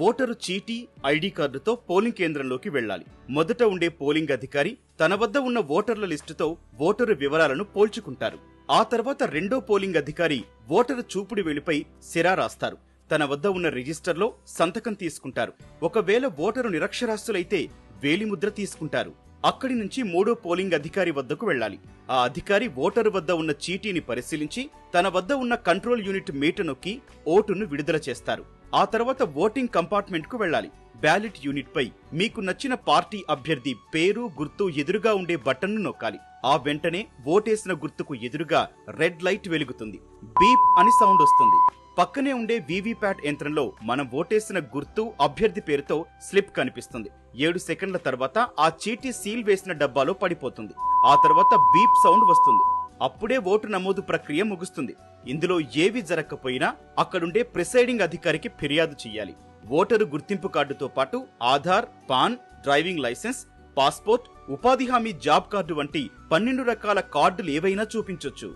Voter చీటీ, ID కార్డుతో polling కేంద్రంలోకి వెళ్లాలి. మొదట ఉండే పోలింగ్ అధికారి తన వద్ద ఉన్న ఓటర్ల లిస్టుతో ఓటరు వివరాలను పోల్చుకుంటారు. ఆ తర్వాత రెండో పోలింగ్ అధికారి ఓటరు చూపుడు వేలిపై సిరా రాస్తారు. తన వద్ద ఉన్న రిజిస్టర్లో సంతకం తీసుకుంటారు. ఒకవేళ ఓటరు నిరక్షరాస్యులైతే వేలిముద్ర తీసుకుంటారు. అక్కడి నుంచి మూడో పోలింగ్ అధికారి వద్దకు వెళ్లాలి. ఆ అధికారి ఓటరు వద్ద ఉన్న చీటీని పరిశీలించి తన వద్ద ఉన్న కంట్రోల్ యూనిట్ మీట నొక్కి ఓటును విడుదల చేస్తారు. ఆ తర్వాత ఓటింగ్ కంపార్ట్మెంట్ కు వెళ్లాలి. బ్యాలెట్ యూనిట్ పై మీకు నచ్చిన పార్టీ అభ్యర్థి పేరు, గుర్తు ఎదురుగా ఉండే బటన్ను నొక్కాలి. ఆ వెంటనే ఓటేసిన గుర్తుకు ఎదురుగా రెడ్ లైట్ వెలుగుతుంది. బీప్ అని సౌండ్ వస్తుంది. పక్కనే ఉండే వీవీప్యాట్ యంత్రంలో మనం ఓటేసిన గుర్తు, అభ్యర్థి పేరుతో స్లిప్ కనిపిస్తుంది. 7 సెకండ్ల తర్వాత ఆ చీటీ సీల్ వేసిన డబ్బాలో పడిపోతుంది. ఆ తర్వాత బీప్ సౌండ్ వస్తుంది. అప్పుడే ఓటు నమోదు ప్రక్రియ ముగుస్తుంది. ఇందులో ఏవి జరగకపోయినా అక్కడుండే ప్రిసైడింగ్ అధికారికి ఫిర్యాదు చేయాలి. ఓటరు గుర్తింపు కార్డుతో పాటు Aadhaar, PAN, driving licence, passport, ఉపాధి హామీ జాబ్ కార్డు వంటి 12 రకాల కార్డులు ఏవైనా చూపించొచ్చు.